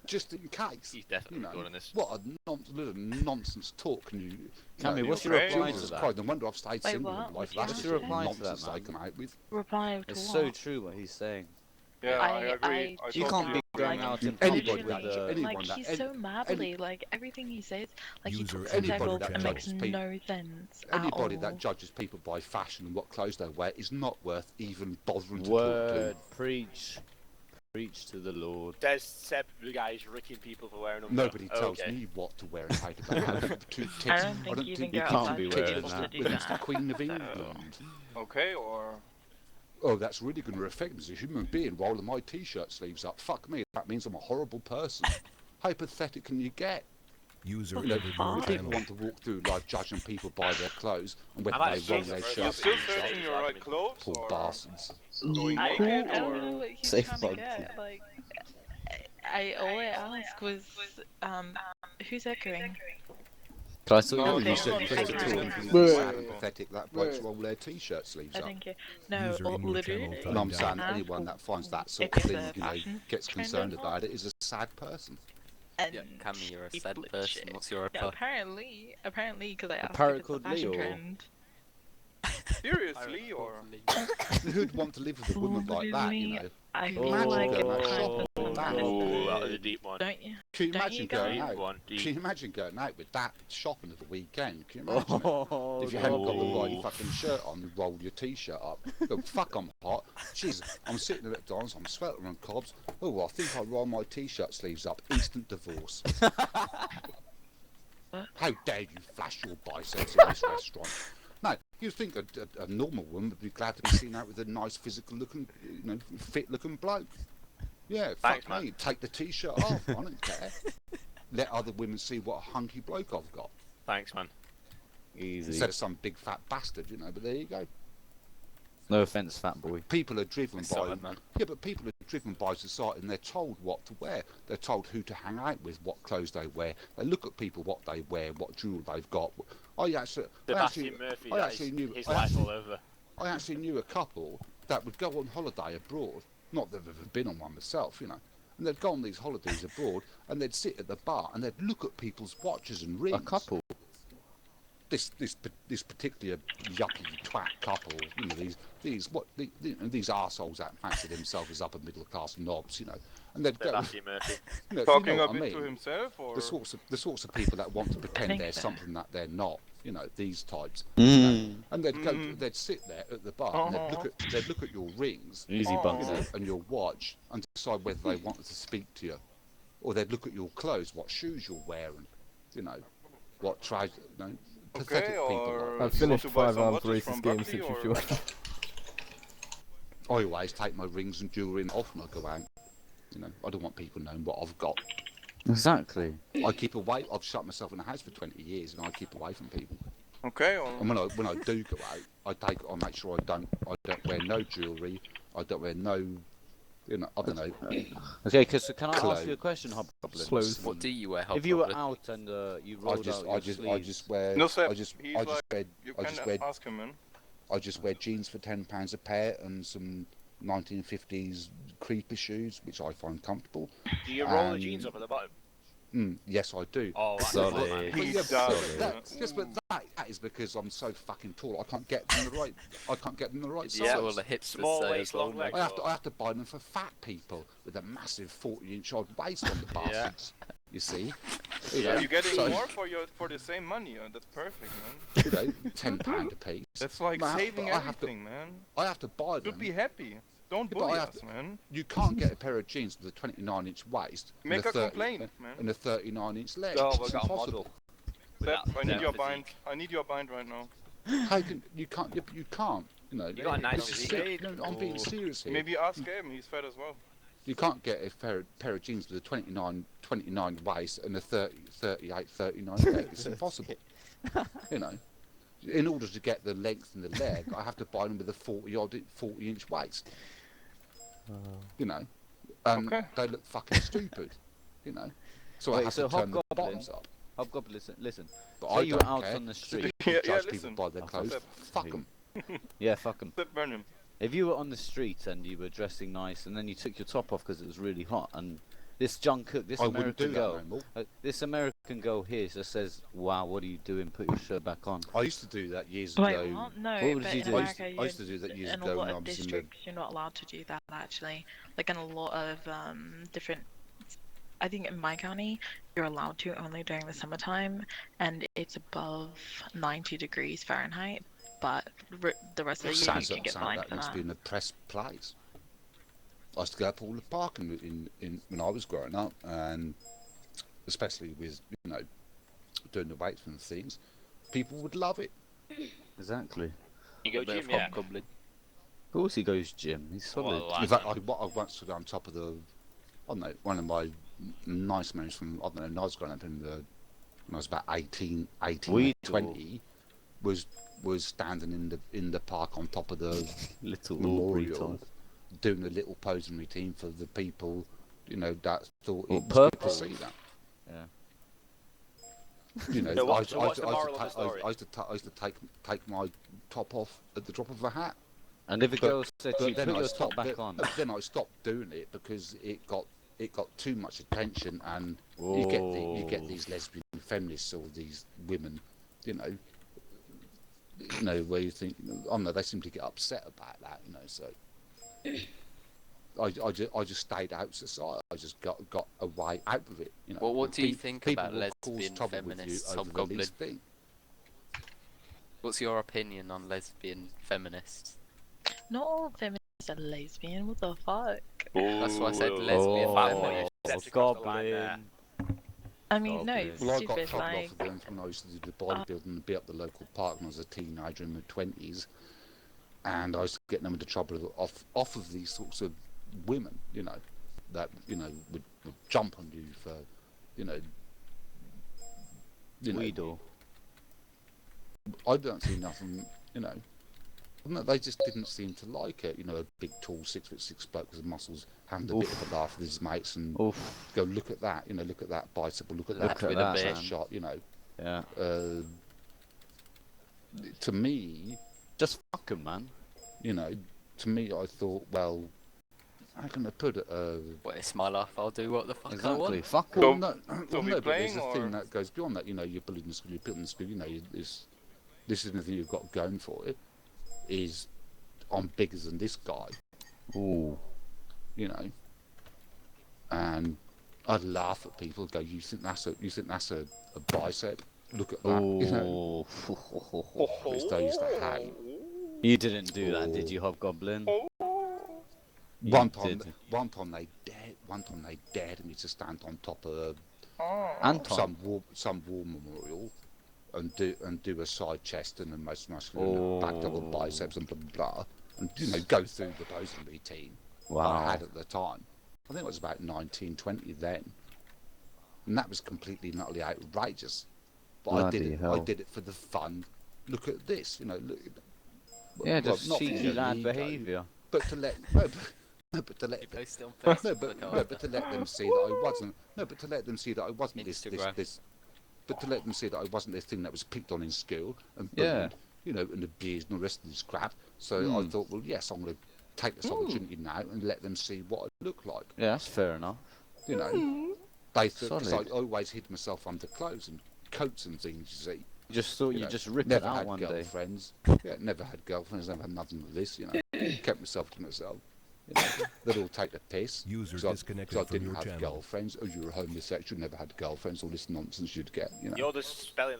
Just in case. He's definitely You know, recording this. what a little nonsense talk can you... Cammy, no, what's your okay. reply Jesus to Christ, that? no wonder I've stayed Wait, single what? in life. What's That's your the sort of reply to that, nonsense they man? come out with. Reply to It's what? so true what he's saying. yeah, I agree. I You totally can't be agree. going Like, out in Anybody public that- with anyone like that- he's any- so marbly, like everything he says, like he User talks in anybody circles that and makes judges people- no sense Anybody at that all. judges people by fashion and what clothes they wear is not worth even bothering to Word, preach. Preach to the Lord. There's Seb, the guy who's ricking people for wearing talk them. to. Nobody tells Okay. me what to wear and how to behave. Two tits. I don't think you even you go can't outside be for wearing people that. to do When it's the that. Queen of So- England. Okay, or Oh, that's really going to affect me as a human being, rolling my t-shirt sleeves up. Fuck me, that means I'm a horrible person. How pathetic can you get? User You know, entered your if people channel. want to walk through life judging people by their clothes and whether I might they roll change their it for you're shirts still sleeves up, searching your right clothes, poor or bastards. going I naked, don't know or what he's Say trying to fuck get. you. Like, all I asked was, who's echoing? Can I still No, hear You you? said you I think can't. it's sad and pathetic that blokes roll their t-shirt sleeves I up. think no, User in your literally. channel And I'm timed saying out. anyone that finds that sort If of it's thing, a you know, fashion gets trend concerned or not. about it is a sad person. And Yeah, Cammy, you're a sad people person. shit. What's your Yeah, reply? apparently, because I asked parrot if it's a called fashion Leo? trend. seriously, or Who'd want to live with a woman like that, you know? I Can you feel imagine like going it's out kind shopping of with that? Oh, that was a deep one. Don't you? Can you Don't imagine you going guys? out? One, Can deep. you imagine going out with that shopping at the weekend? Can you imagine it? Oh, If you hadn't got the no. right fucking shirt on, you roll your t-shirt up. Go, fuck, I'm hot. Jeez, I'm sitting at McDonald's, I'm sweating on cobs. Oh, I think I'll roll my t-shirt sleeves up. Instant divorce. How dare you flash your biceps in this restaurant? No, you think a normal woman would be glad to be seen out with a nice physical looking, you know, fit looking bloke. Yeah, Thanks, fuck me. man. Take the t-shirt off. I don't care. Let other women see what a hunky bloke I've got. Thanks, man. Easy. Instead of some big fat bastard, you know, but there you go. No offense, fat boy. People are driven It's by solid, man. yeah, but people are driven by society, and they're told what to wear. They're told who to hang out with, what clothes they wear. They look at people, what they wear, what jewelry they've got. I actually Sebastian Murphy, I that actually is knew his I life actually, all over. I actually knew a couple that would go on holiday abroad. Not that I've ever been on one myself, you know. And they'd go on these holidays abroad, and they'd sit at the bar, and they'd look at people's watches and rings. A couple. This particular yuppie twat couple, you know, these arseholes that fancy themselves as upper middle class knobs, you know, and they'd go, Sebastian Murphy. you know, talking you know a what I bit mean? to himself, or The sorts of people that want to pretend think they're so. something that they're not, you know, these types, Mm. and they'd go, they'd sit there at the bar, and they'd look at your rings, Easy Oh. you buns. know, and your watch, and decide whether they wanted to speak to you, or they'd look at your clothes, what shoes you're wearing, you know, what you know, pathetic okay, people. or Like I've finished you want to buy 5 some arms watches races from games Buckley, since you or- joined. I always take my rings and jewellery off when I go out. You know, I don't want people knowing what I've got. Exactly. I keep away. I've shut myself in the house for 20 years, and I keep away from people. Okay, or And when I do go out, I make sure I don't wear no jewellery. I don't wear no, you know, I don't know. Okay, so can I ask Clothes. you a question, Hobgoblin? Slows. What do you wear, If you were Hobgoblin? out and you rolled out your I sleeves, just wear. No, sir, I just he's wear. you I can just wear. ask him, man. I just wear jeans for £10 a pair and some 1950s creeper shoes, which I find comfortable. Do you roll the jeans up at the bottom? Yes, I do. Oh, that's Solid. a lot, man. But He yeah, does, but yeah. that's just but That is because I'm so fucking tall. I can't get them the right. I can't get them the right size. Yeah, all the hips Small to say waist, as well, long mate. legs. I have to buy them for fat people with a massive 40-inch odd waist on the bastards. You see? Yeah, you're getting so, more for the same money. That's perfect, man. You know, £10 a piece. That's like Man, saving but everything, man. I have to buy them. You'd be happy. Don't Yeah, but bully I have us, to- man. You can't get a pair of jeans with a 29-inch waist Make and a complaint, man. and a 39-inch leg. Oh, It's we got a impossible. model. Seb, I need that your physique. bind. I need your bind right now. How can you can't? You can't. You know. You got a nice this is physique. no, I'm being serious here. Maybe ask him. He's fat as well. You can't get a pair of jeans with a 29 waist and a 38, 39 leg. It's impossible. You know. In order to get the length in the leg, I have to buy them with a 40-inch waist. You know. Okay. They look fucking stupid. You know. So I Wait, have so to turn the Hobgoblin- bottoms up. Hobgoblin, listen. But Say I you were don't out care. on the street. Yeah, Judge listen. people by their clothes. Seb. Fuck them. Yeah, fuck 'em. Seb, burn him. If you were on the street and you were dressing nice, and then you took your top off because it was really hot, and this Jungkook, this I wouldn't do American that girl, no more. this American girl here just says, "Wow, what are you doing? Put your shirt back on." I used to do that years Wait, ago. what? No, What would but you in do? America, I used to do that years in a ago lot when I of was in the. districts, you're not allowed to do that, actually. Like, in a lot of different... I think in my county, you're allowed to only during the summertime, and it's above 90 degrees Fahrenheit, but the rest of the year you can get fined that for must that. be an oppressed place. I used to go up all the park in when I was growing up, and especially with doing the weights and things, people would love it. Exactly. You go A bit gym, of yeah. Hobgoblin. Of course he goes gym. He's solid. Well, In fact, I once stood on top of the, I don't know, one of my nice memories from, I don't know, when I was growing up when I was about 18, We 20, was standing in the park on top of the Little memorial, retard. doing a little posing routine for the people, that thought Well, it was good to purple. see that. Yeah. So what's the moral of the story? I used to take my top off at the drop of a hat. And if a girl said to you, But "Put then I your top stopped. back on," Then I stopped doing it because it got too much attention, and you get these lesbian feminists or these women, where you think, oh no, they seem to get upset about that, so. I just stayed out of society. I just got a way out of it. Well, what do you think people about will cause lesbian trouble with you feminists, over the Hobgoblin? least thing. What's your opinion on lesbian feminists? Not all feminists are lesbian, what the fuck? That's why I said lesbian Oh, feminist. Steps across the line there. Goblin. I mean, no, Goblin. it's Well, I got stupid, told like... off of them when I used to do the bodybuilding and be up the local park when I was a teenager in my 20s, and I used to get them into trouble off of these sorts of women, that would jump on you for, Weedle. I don't see nothing, No, they just didn't seem to like it. A big, tall, 6'6" bloke with muscles having a bit of a laugh with his mates and Oof. go, look at that, look at that bicycle, look at Look that at that, chest man. shot, Yeah. To me, Just fuck 'em, man. to me, I thought, well, how can I put it? Well, it's my life. I'll do what the fuck I Exactly. want. Fuck 'em. Well, no, so we no, but there's playing, a or- thing that goes beyond that. You're building the school, you're building the school. This is the thing you've got going for it. Is I'm bigger than this guy, Ooh. and I'd laugh at people. Go, you think that's a bicep? Look at that. Ooh. Which they used to hate. You didn't do that, did you, Hobgoblin? You One time they dared me to stand on top of Anton. some war memorial and do a side chest and a most muscular back double biceps and blah blah blah, and go through the posing routine that I Wow. had at the time. I think it was about 19, 20 then, and that was completely and utterly outrageous. But I Bloody did it. hell. I did it for the fun. Look at this, Look, Yeah, well, just not for cheeky your lad ego, behaviour. but to let but to let You post it on no, Facebook. but to let them see that I wasn't. No, but to let them see that I wasn't Instagram. this. But to let them see that I wasn't this thing that was picked on in school and Yeah. bullied, and abused and the rest of this crap. So I thought, well, yes, I'm going to take this opportunity now and let them see what I look like. Yeah, that's fair enough. They thought because I Solid. always hid myself under clothes and coats and things. You see, Just thought You you know, just rip it never out had one day. girlfriends. Yeah, never had girlfriends. Never had nothing with this. You know, kept myself to myself. You know, they'd all take the piss. User 'cause disconnected I from didn't your have channel. girlfriends. Oh, you're a homosexual. Never had girlfriends. All this nonsense you'd get. You know. You're just spilling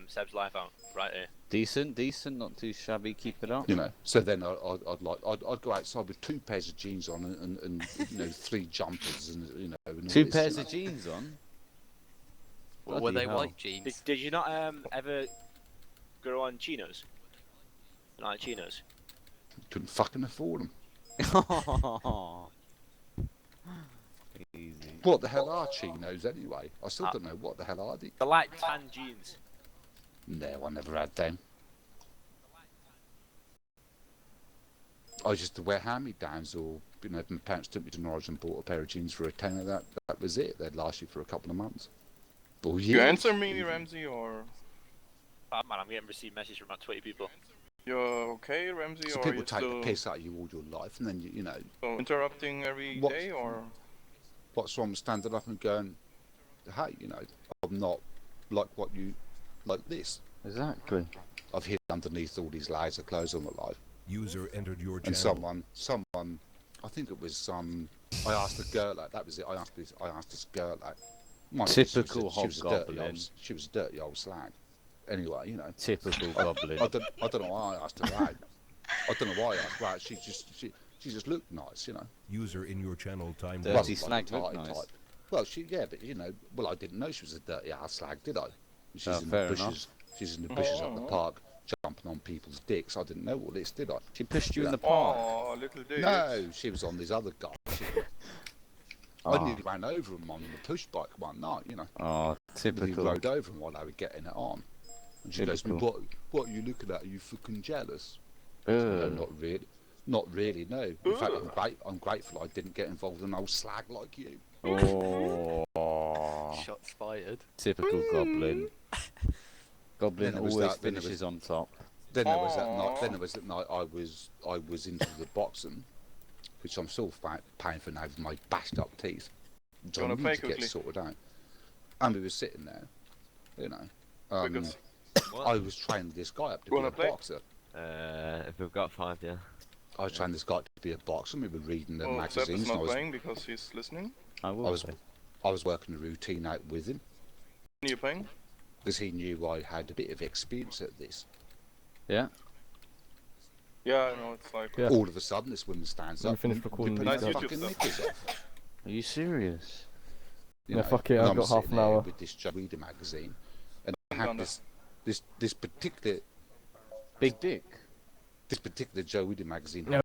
Seb's life out right here. Decent, not too shabby. Keep it up. You know, so then I'd go outside with 2 pairs of jeans on and you know 3 jumpers and you know and all 2 this, pairs you of know. jeans on. Were Bloody they hell. white jeans? Did you not ever grow on chinos? Like chinos? Couldn't fucking afford them. Easy. What the hell are chinos anyway? I still don't know what the hell are they. They're like tan jeans. No, I never had them. I used to wear hand-me-downs, or you know, if my parents took me to Norwich and bought a pair of jeans for a tenner. That was it. They'd last you for a couple of months. Or You years. answer me, Ramsey, or Oh, man, I'm getting received messages from about 20 people. you're okay, Ramsey, So or people you take the still piss out of you all your life, and then you know interrupting every What- day, or what's wrong with standing up and going, hey, you know, I'm not like what you like this. Exactly. I've hid underneath all these layers of clothes all my life. User entered your And channel. someone, I think it was I asked a girl like that was it. I asked this girl like, mind you, Typical she was a dirty Hobgoblin. old, she was a dirty old slag. Anyway, you know, Typical goblin. I don't know why I asked her out. I don't know why I asked her out. She just looked nice, you know. User in your channel timed Dirty out. Wasn't slag a look tight nice. type. Well, but you know, I didn't know she was a dirty ass slag, did I? She's in the fair bushes. enough. She's in the bushes at the Oh. park, jumping on people's dicks. I didn't know all this, did I? She pushed you in Yeah. the park. oh, little dude. No, she was on this other guy. I Oh. nearly ran over him on the push bike one night, you know. Oh, He typical. rode over him while they were getting it on. And she goes, Typical. what are you looking at? Are you fucking jealous? No, Ugh. not really. Not really, no. In fact, I'm grateful I didn't get involved in an old slag like you. Oh, Shots fired. typical goblin. Goblin Then it was always that- then it finishes was- on top. Then there was that night. Aw. Then there was that night I was into the boxing, which I'm still paying for now with my bashed up teeth. Which I Gonna need pay to get quickly. sorted out. And we were sitting there, you know. Because I was training this guy up to be Wanna a play? boxer. If we've got 5, yeah. I was training this guy to be a boxer. And we were reading the Seb is magazines. And not I was playing because he's listening. I will. I was play. I was working a routine out with him Are you playing? because he knew I had a bit of experience at this. Yeah. Yeah, I know, it's like... Yeah. All of a sudden, this woman stands Let me up finish and recording ripping these her guys. fucking knickers off. Are you serious? You Yeah, know, fuck it, and I've I'm got half sitting an there hour. with this Reader magazine, and I Done had this particular Big dick. Joe Reader magazine No.